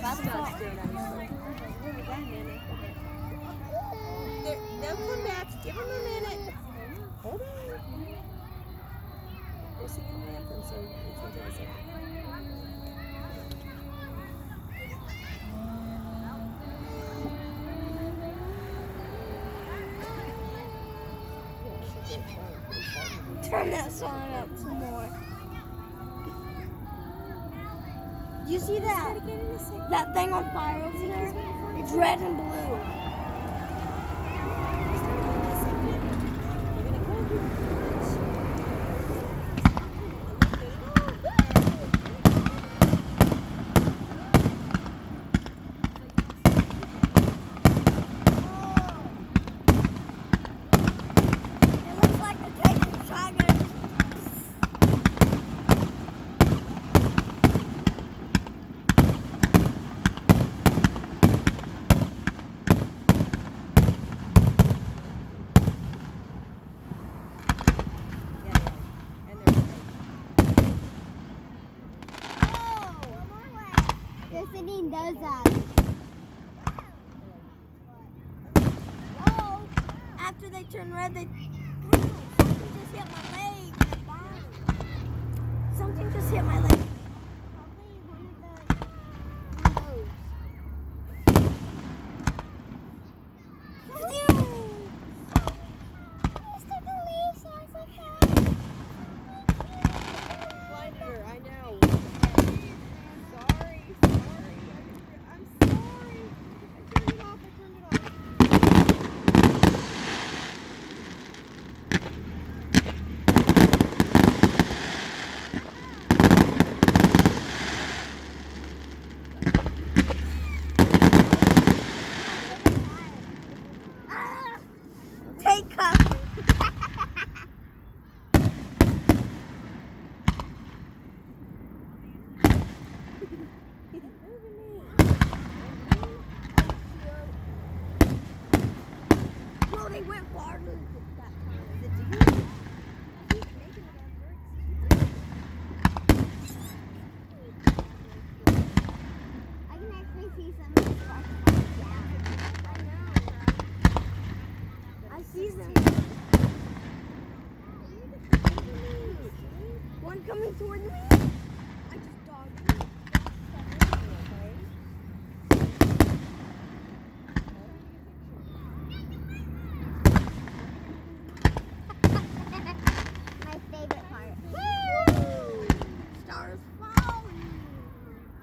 They'll come back. Give them a minute. Hold on. They're singing the anthem, so it's going to take a second. Turn that song up some more. Do you see that? That thing on fire over there? It's red and blue. Does that? Oh, after they turn red, they something just hit my leg. Something just hit my leg. I know. Take cover. No, they went farther that time. I can actually see some of the sparks coming down. I see them. One coming toward me. I just dogged him. My favorite part. Stars falling.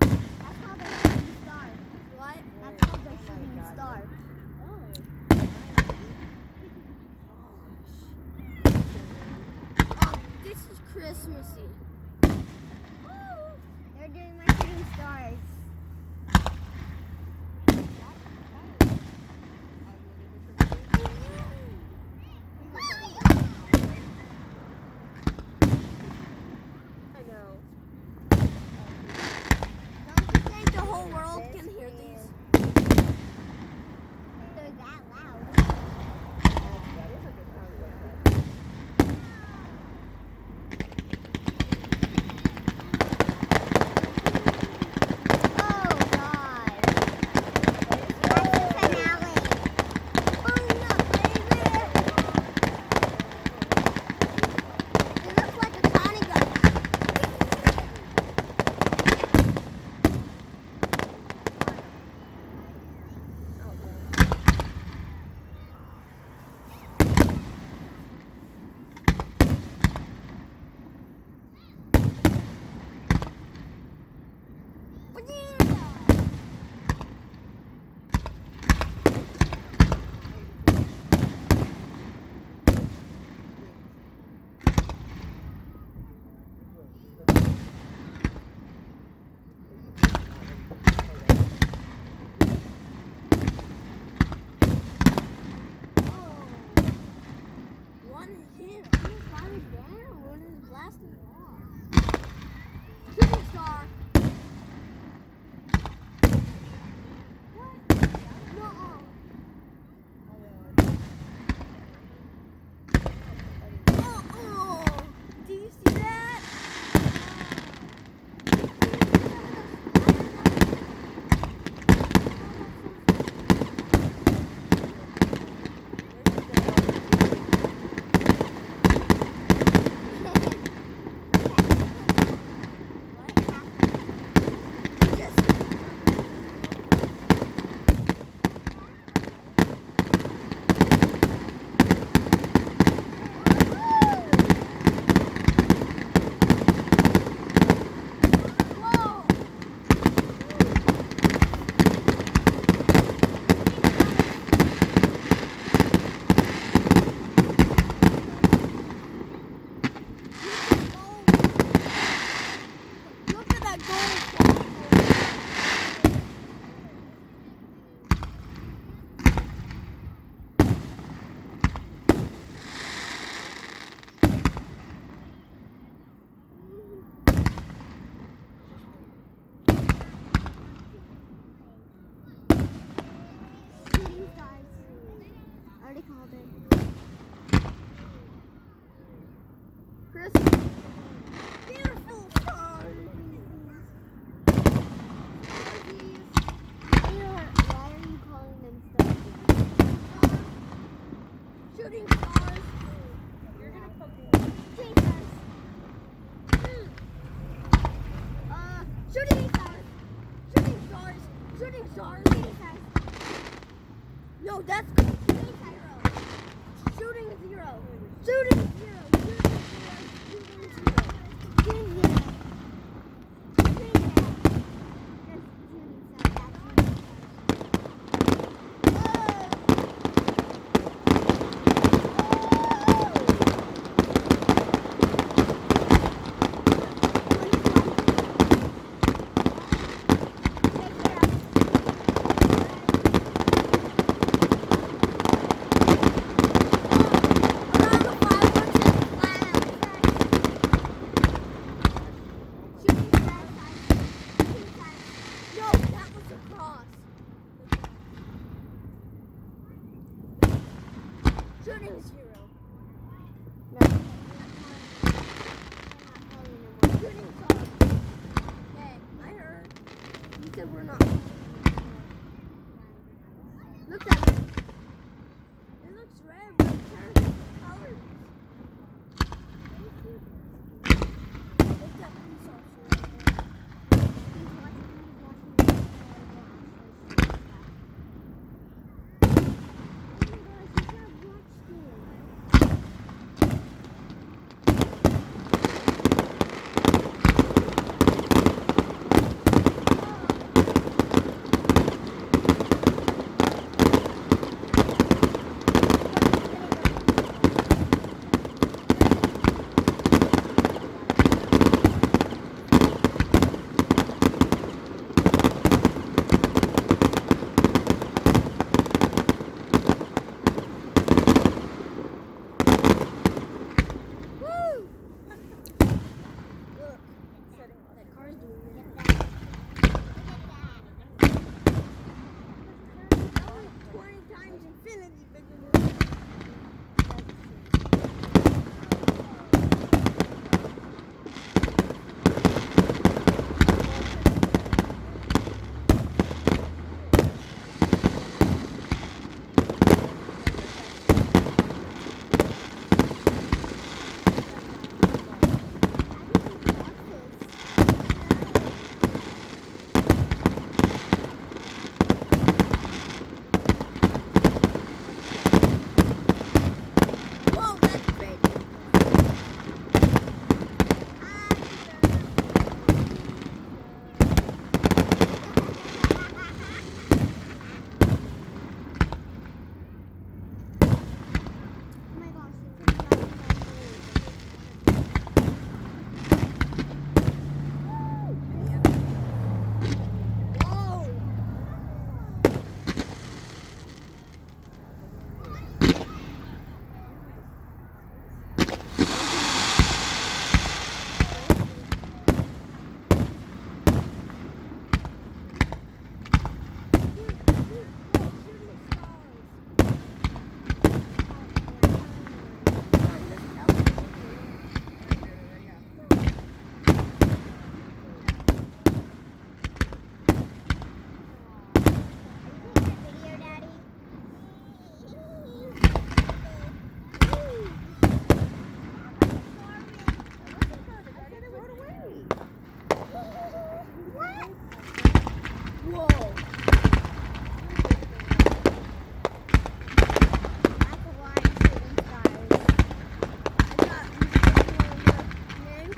That's called a shooting star. What? That's called a shooting star. Oh, this is Christmassy. They're doing my shooting stars. I know. Don't you think the whole world can hear these? They're that loud. called it. Christmas. Beautiful stars. You know what? Why are you calling them stars? Shooting stars. You're gonna poke me. Jesus. Shooting stars. Shooting stars. Shooting stars. Jesus. No, that's shooting zero. Shooting zero. Shooting zero. Shooting zero. Shooting zero. Shooting zero. Shooting zero. That's shooting stars. That's shooting Around the fireworks and flags. Shooting stars. Shooting stars. No, that was a cross. Shooting zero. No. I'm not calling them one. Shooting stars. Hey, I heard. You said we're not. Look at it. It looks red, but it turns different colors. Look at these are red. He's watching the Oh my gosh, you should have watched it. Woo! Look, that car's doing it. That was 20 times infinity bigger than Whoa, that's big. Oh my gosh, you could have done Whoa! Video, Daddy. Whoa! That's a lot of shooting stars. I got name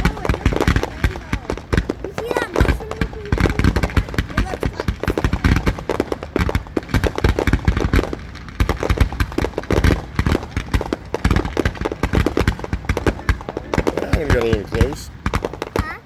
Oh, it looks like a rainbow. You see that mushroom looking thing? It looks like That one got a little close. Huh?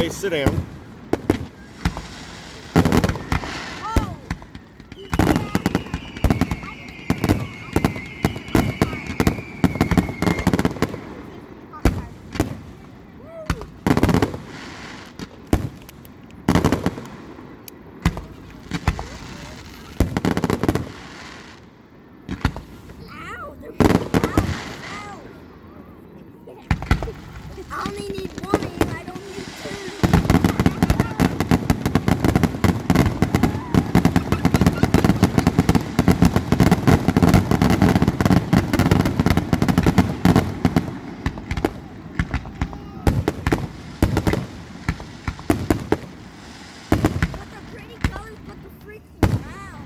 Okay, sit down. I only need one aim, I don't need two. But the pretty colors, but the freaking round.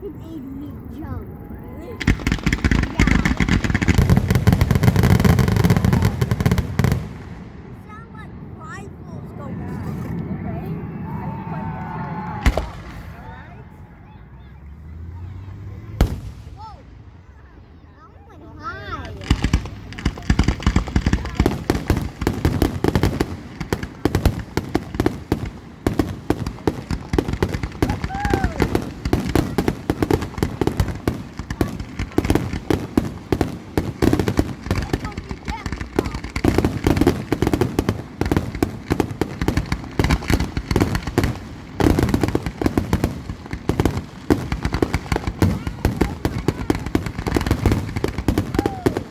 It made me jump. Sound like rifles going off. Whoa! That one went high.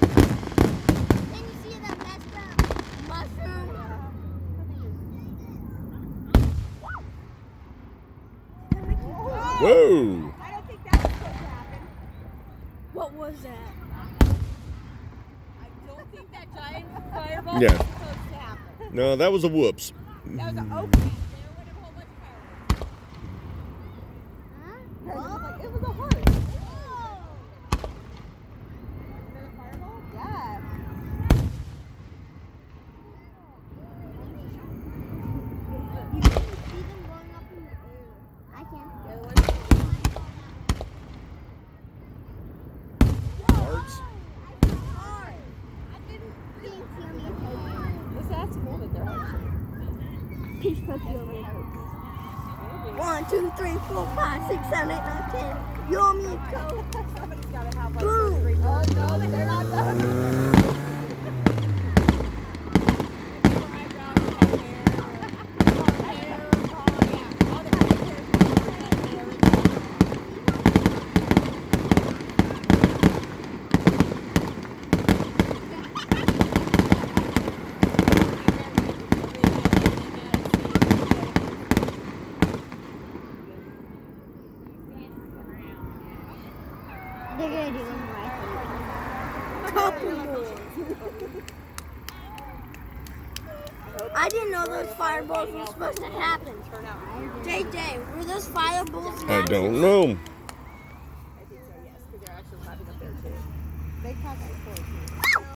Can you see that messed up mushroom? Whoa! I don't think that was supposed to happen. What was that? I don't think that giant fireball Yeah. was supposed to happen. No, that was a whoops. That was an oak tree. There went a whole bunch of Huh? fireworks. It was a heart. Whoa! Is that a fireball? Yeah. You can see them going up in the air. I can. The other one. Hearts. I saw hard. I didn't. Thanks, Yummy. Okay. That's cool that they're heart shaped. Peach cookie over there. 1, 2, 3, 4, 5, 6, 7, 8, 9, 10. You owe me a Coke. Somebody's got to have like Boom. 2 or 3 more. Oh, no, they're not done. They're gonna do one more, I think. Couple more. I didn't know those fireballs were supposed to happen. JJ, were those fireballs I natural? don't know.